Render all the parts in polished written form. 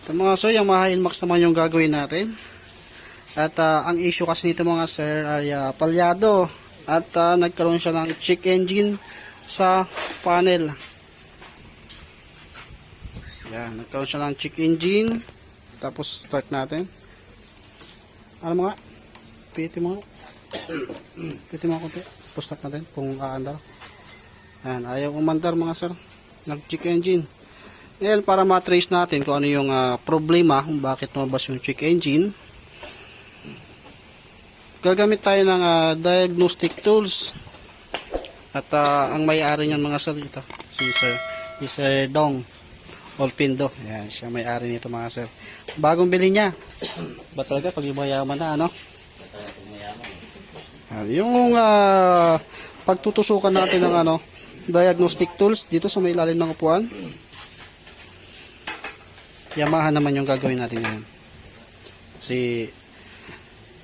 So mga sir, yung Yamaha NMAX naman yung gagawin natin. At ang issue kasi nito mga sir ay palyado. At nagkaroon siya ng check engine sa panel. Yan, nagkaroon siya ng check engine. Tapos start natin. Ano mga? Piti mga. Piti mga konti. Tapos start natin kung aandar. Yan, ayaw umandar mga sir. Nag-check engine. Ngayon, para ma-trace natin kung ano yung problema, kung bakit lumabas yung check engine, gagamit tayo ng diagnostic tools. At ang may-ari niyan mga sir, ito, si Sir Dong Olpindo. Ayan, siya may-ari nito mga sir. Bagong bili niya. Ba talaga pag mayaman na, ano? Yung pagtutusukan natin ng diagnostic tools dito sa may ilalim ng upuan, Yamaha naman yung gagawin natin ngayon. Kasi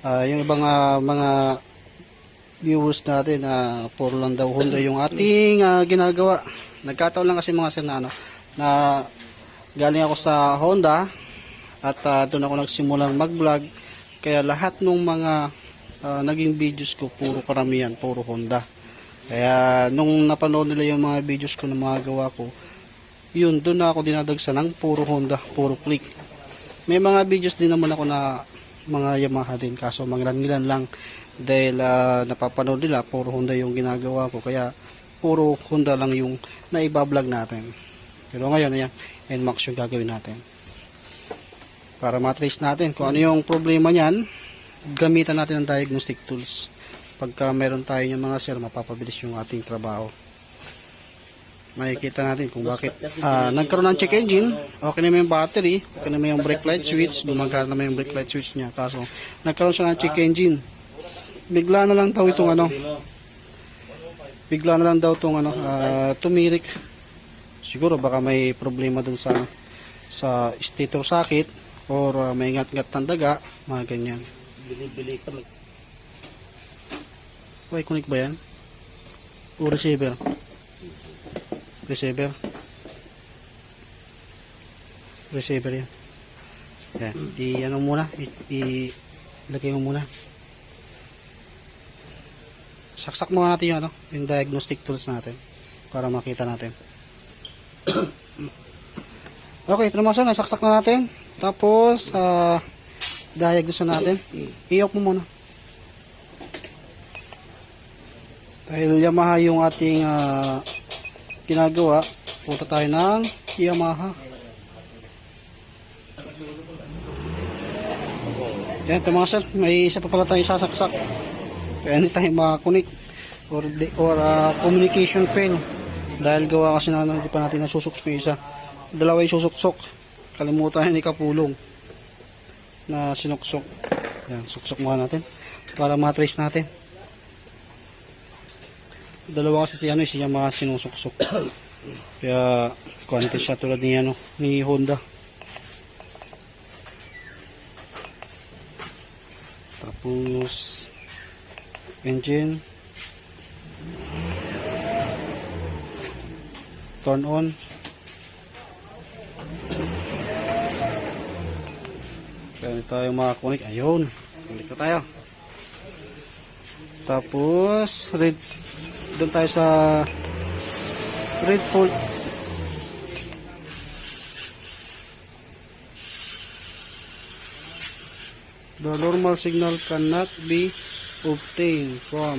yung ibang mga viewers natin puro lang daw Honda yung ating ginagawa. Nagkataon lang kasi mga sir na galing ako sa Honda at doon ako nagsimulang mag-vlog, kaya lahat ng mga naging videos ko puro karamihan, puro Honda. Kaya nung napanood nila yung mga videos ko na mga gawa ko, yun, doon na ako dinadagsa ng puro Honda, puro click. May mga videos din naman ako na mga Yamaha din, kaso mangilan-ngilan lang dahil napapanood nila puro Honda yung ginagawa ko, kaya puro Honda lang yung naibablog natin. Pero ngayon, ayan, NMAX yung gagawin natin. Para matrace natin kung ano yung problema niyan, gamitan natin ang diagnostic tools. Pagka meron tayo yung mga sir, mapapabilis yung ating trabaho. Makikita natin kung bakit nagkaroon ng check engine. Okay naman yung battery, okay naman yung brake light switch, gumagana naman yung brake light switch niya, kaso nagkaroon siya ng check engine. Bigla na lang daw itong tumirik. Siguro baka may problema dun sa stator socket, or may ngat-ngat ng daga, mga ganyan. Bili-bili kami. Okay, connect ba yan? O receiver? Receiver yan. Yan, i-ano muna, ilagay mo muna. Saksak muna natin yung diagnostic tools natin para makita natin. Okay, ito naman sir, nasaksak na natin. Tapos diagnose natin. I-off mo muna. Dahil Yamaha yung ating ginagawa, punta tayo ng Yamaha. Yan, ito mga sir, may isa pa pala tayo sasaksak. Kaya hindi tayo makakunik or communication fail. Dahil gawa kasi hindi pa natin nasusuksok yung isa. Dalawa yung susuksok. Kalimutan ni Kapulong na sinuksok. Yan, suksok muna natin para matrace natin. Dalawa kasi si Yamaha sinusuksok. Kaya quantity siya tulad ni Honda. Tapos engine, turn on, kaya tayo makakunik. Ayun, kunik na tayo. Tapos red, doon tayo sa red port. The normal signal cannot be obtained from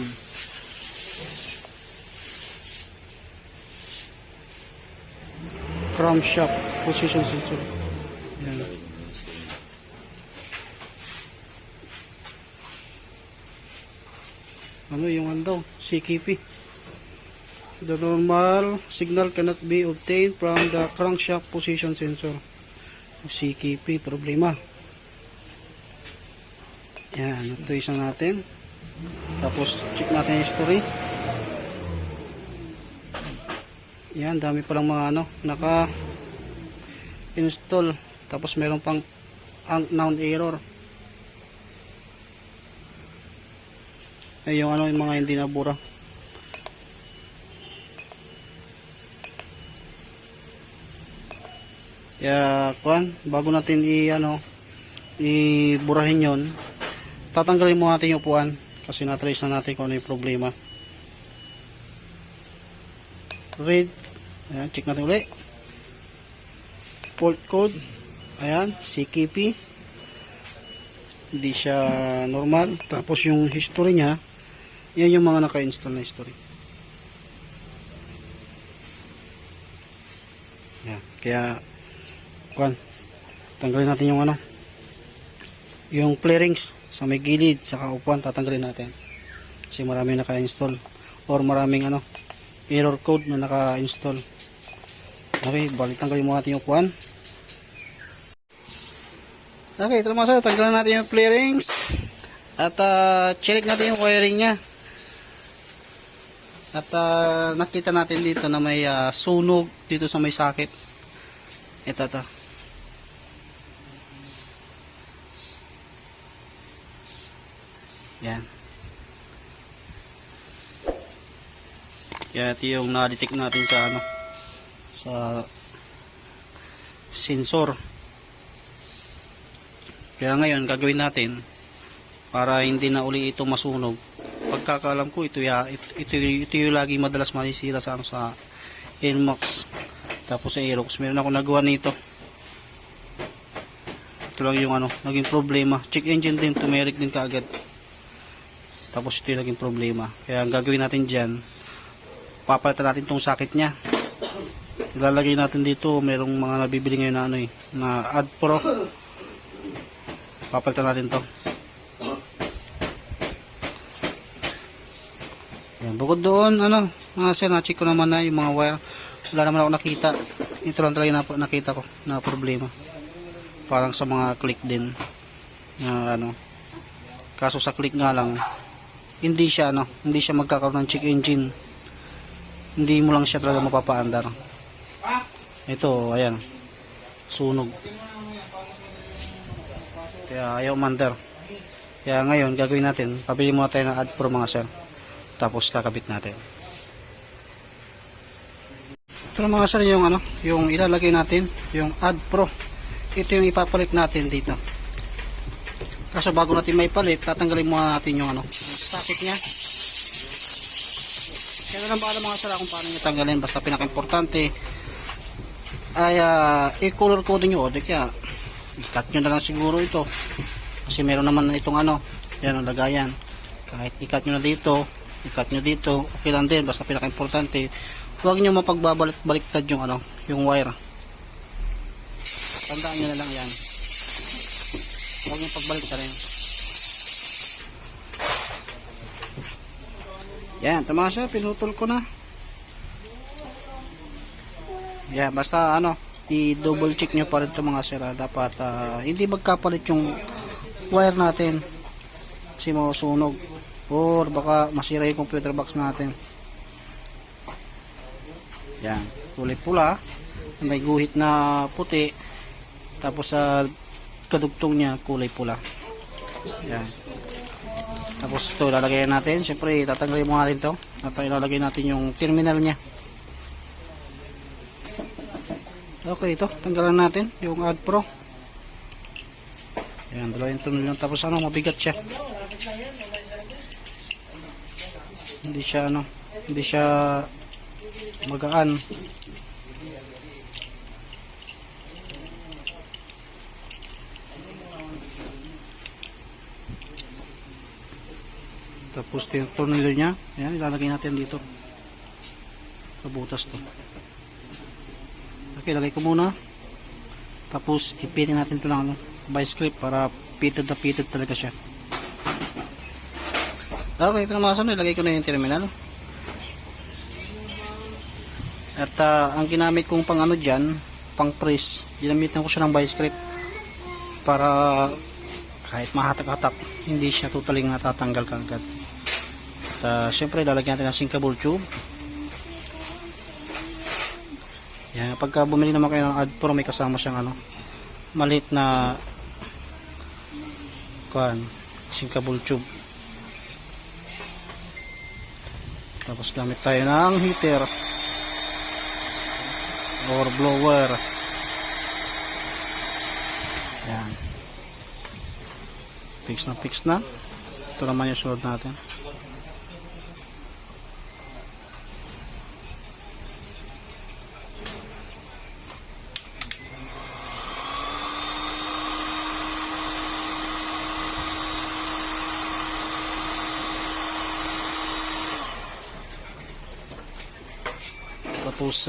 crankshaft position sensor. Yan. Ano yung CKP. The normal signal cannot be obtained from the crankshaft position sensor. CKP, problema. Yan, ito isang natin. Tapos check natin yung history. Yan, dami palang mga naka-install. Tapos meron pang unknown error. Ay yung yung mga hindi nabura. Kaya kuan, bago natin iburahin yon, tatanggalin mo natin yung upuan kasi na-trace na natin kung ano yung problema. Read, ayan, check natin ulit. Fault code, ayan, CKP, hindi siya normal. Tapos yung history niya, yan yung mga naka-install na history. Ayan, kaya kuan, tanggalin natin yung yung clearings sa may gilid sa kaupuan, tatanggalin natin kasi maraming naka-install or maraming error code na naka-install. Okay, balik tanggalin mo natin yung upuan. Okay, ito mga sir, tanggalin natin yung clearings at check natin yung wiring nya. At nakita natin dito na may sunog dito sa may socket. Ito. Yan. Kaya ito yung na-detect natin sa sa sensor. Kaya ngayon gagawin natin para hindi na uli ito masunog. Pagkakaalam ko ito yung lagi madalas masisira sa sa NMAX tapos sa Aerox. Meron ako nagawa nito. Ito lang yung naging problema. Check engine din, tumeric din kaagad. Tapos ito yung naging problema. Kaya ang gagawin natin dyan, papalitan natin tong socket nya. Ilalagay natin dito, merong mga nabibili ngayon na na AdPro. Papalitan natin to. Yan, bukod doon, mga sir, na-check ko naman na yung mga wire. Wala naman ako nakita. Ito lang talaga nakita ko na problema. Parang sa mga click din. Na kaso sa click nga lang, hindi siya magkakaroon ng check engine. Hindi mo lang siya talaga mapapaandar. Ito, ayan. Sunog. Kaya ayaw mandar. Kaya ngayon, gagawin natin, pabili muna tayo ng AdPro mga sir. Tapos kakabit natin. Ito mga sir yung yung ilalagay natin, yung AdPro. Ito yung ipapalit natin dito. Kaso bago natin may palit, tatanggalin muna natin yung socket nya. Kaya lang baka mga sir kung paano nyo tanggalin. Basta pinaka-importante ay i-color coding nyo. Kaya i-cut nyo na lang siguro ito. Kasi meron naman itong yan ang lagayan. Kahit i-cut nyo na dito, i-cut nyo dito, okay lang din. Basta pinaka-importante, huwag nyo mapagbabalik-baliktad yung wire. Tandaan nyo na lang yan. Huwag nyo pagbalik ka rin. Yan, tama siya, pinutol ko na. Yan, basta i-double check nyo pa rin ito mga sir. Dapat hindi magkapalit yung wire natin kasi masunog or baka masira yung computer box natin. Yan, kulay pula, may guhit na puti, tapos sa kadugtong niya kulay pula. Yan. Tapos ito lalagay natin, syempre tatanggalin mo natin to at ilalagay natin yung terminal niya. Okay, ito tanggalan natin yung AdPro. Yan, dalawang tunnel lang, tapos mabigat siya. Hindi siya magaan. Tapos yung tornilyo niya, ayan, ilalagay natin dito sa butas to. Okay, lagay ko muna. Tapos ipitin natin ito ng vice grip para pitted na pitted talaga siya. Okay, ito na mga kasunod, ilagay ko na yung terminal. At ang ginamit kong pang dyan, pang press, ginamitan ko siya ng vice grip para kahit mahatak-hatak, hindi siya totally natatanggal kagad. At syempre lalagyan natin ng sinkable tube. Yan, pagka bumili naman kayo ng AdPro, may kasama siyang maliit na sinkable tube. Tapos gamit tayo ng heater or blower. Yan. Fix na, fix na. Ito naman yung sunod natin. Tapos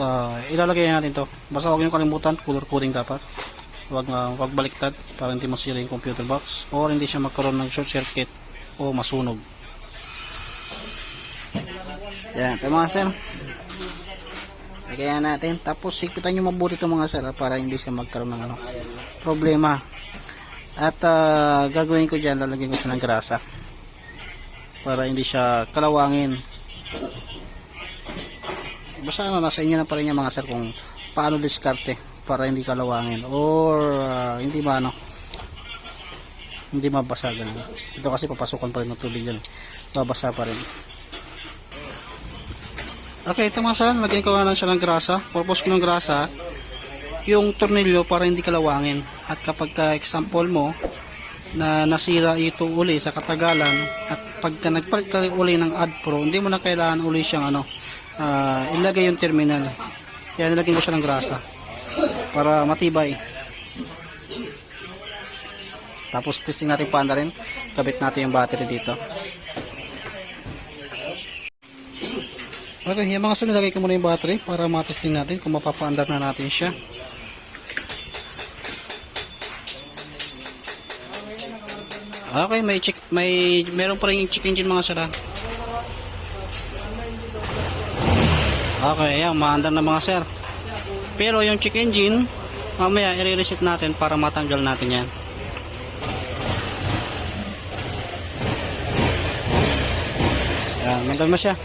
ilalagay natin to. Basta huwag niyo kalimutan, color coding dapat. Huwag baliktad para hindi masira yung computer box or hindi siya magkaroon ng short circuit o masunog. Yan, ito mga sir. Lagayan natin. Tapos higpitan nyo mabuti ito mga sir para hindi siya magkaroon ng problema. At gagawin ko dyan, lalagyan ko siya ng grasa para hindi siya kalawangin. Basta nasa inyo na pa rin yan mga sir kung paano diskarte para hindi kalawangin or hindi hindi mabasa ganun. Ito kasi papasukan pa rin ng tubig yan, babasa pa rin. Okay, ito mga sir, lagyan ko na siya ng grasa. Purpose ko ng grasa yung tornilyo para hindi kalawangin. At kapag example mo na nasira ito uli sa katagalan at pagka nagpalit ka uli ng AdPro, hindi mo na kailangan uli siyang ilagay yung terminal. Kaya nilagyan ko siya ng grasa para matibay. Tapos testing natin paanda rin. Kabit natin yung battery dito. Okay, yung mga sunod, nilagay ko muna yung battery para matesting natin kung mapapaandar na natin siya. Okay, meron pa rin yung check engine mga sara. Okay, ayan, maandar na mga sir. Pero yung check engine, mamaya i-reset natin para matanggal natin yan. Ayan, mandar na siya.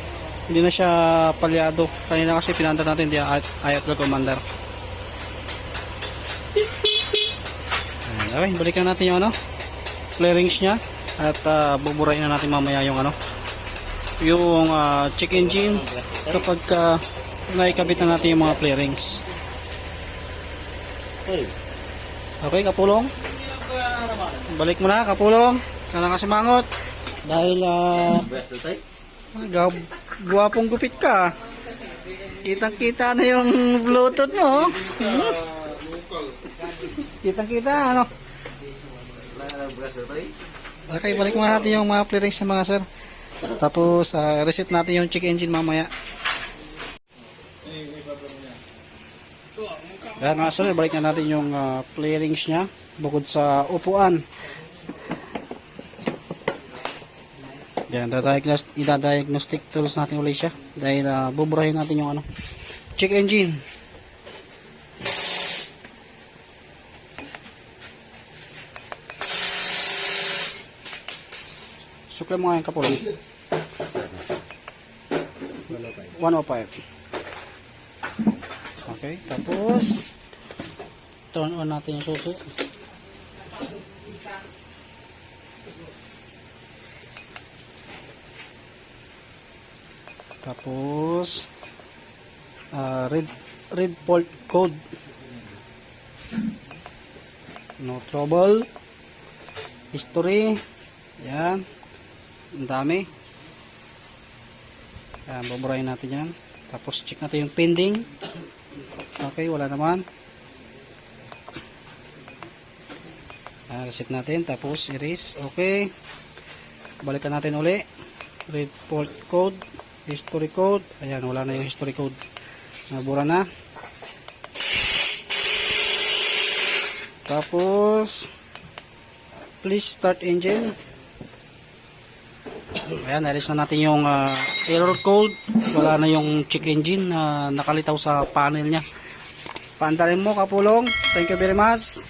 Hindi na siya palyado. Kanina kasi pinandar natin, hindi ayat na kumandar. Okay, balikan natin yung clearings nya. At buburahin na natin mamaya yung yung check engine kapag naikabit na natin yung mga clearings. Okay, kapulong, balik mo na kapulong, kailangan kasi mangot dahil guwapong gupit ka, kitang kita na yung bluetooth mo. Kitang kita okay, balik mo natin yung mga clearings ng mga sir. Tapos reset natin yung check engine mamaya. Ayan mga sir, balik na natin yung clearings nya bukod sa upuan. Yan, i-diagnostic tools natin ulit siya dahil buburahin natin yung check engine. Sukle mo nga yung kapulong. 105. Okay, tapos turn on natin yung susi. Tapos read fault code. No trouble. History. Yan. Ang dami. Yan, baburahin natin yan. Tapos check natin yung pending. Okay, wala naman. Reset natin. Tapos erase. Okay. Balikan natin uli. Read fault code. History code. Ayan, wala na yung history code. Nabura na. Tapos please start engine. Ayan, nalis na natin yung error code. Wala na yung check engine na nakalitaw sa panel nya. Paandarin mo kapulong. Thank you very much.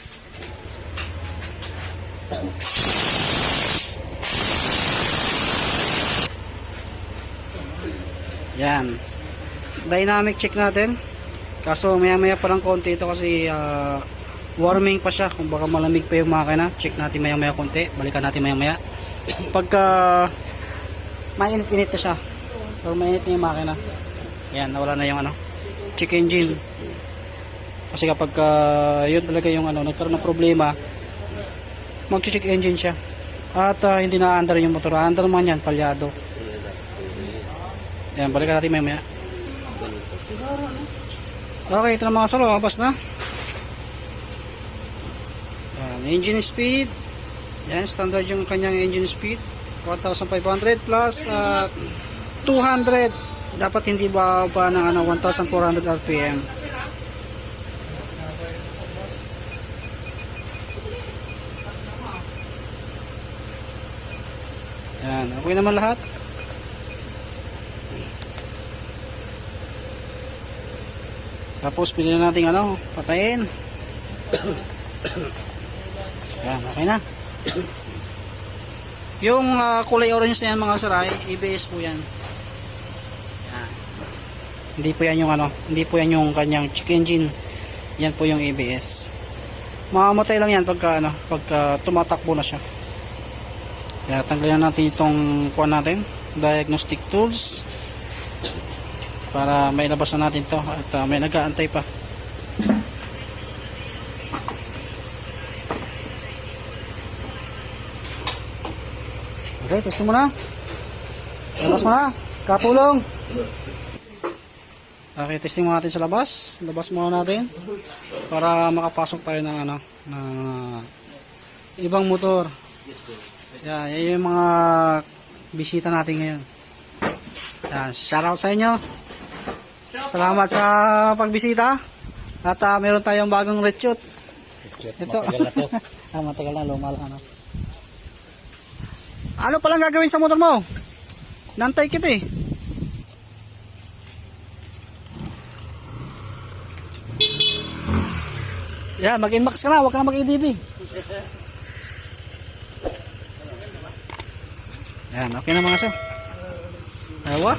Yan, dynamic check natin. Kaso maya maya pa lang konti ito kasi warming pa siya. Kung baka malamig pa yung makina, check natin maya maya konti. Balikan natin maya maya pagka mainit-init na siya or mainit na yung makina. Yan, nawala na yung check engine. Kasi kapag yun talaga yung nagkaroon ng problema, mag-check engine siya. At hindi na under yung motor. Under man yan, palyado. Yan, balikan natin mamaya. Okay, ito na mga solo, mabas na. Yan, engine speed. Yan, standard yung kanyang engine speed. 1,500 plus 200. Dapat hindi bababa ng 1,400 RPM. Yan, okay naman lahat. Tapos pili na natin patayin. Yan, okay na. Yung kulay orange na yan mga saray, ABS po yan. Yan. Hindi po yan yung hindi po yan yung kanyang check engine. Yan po yung ABS. Mamamatay lang yan pagka tumatakbo na siya. Kaya tanggalin natin itong kuha natin, diagnostic tools, para may labas na natin to at may nag-aantay pa. Okay, testing mo na. Labas mo na, kapulong. Okay, testing mo natin sa labas. Labas muna natin para makapasok tayo ng ng ibang motor. Yan, yan yung mga bisita natin ngayon. Yan, shoutout sa inyo. Salamat sa pagbisita. At meron tayong bagong rechute. Ito. Matagal na to. Matagal na, luma lang. Ano palang gagawin sa motor mo? Nantay kita eh. Yan, mag-inmax ka na, huwag ka na mag-EDB. Yan, okay na mga sir. Ewa.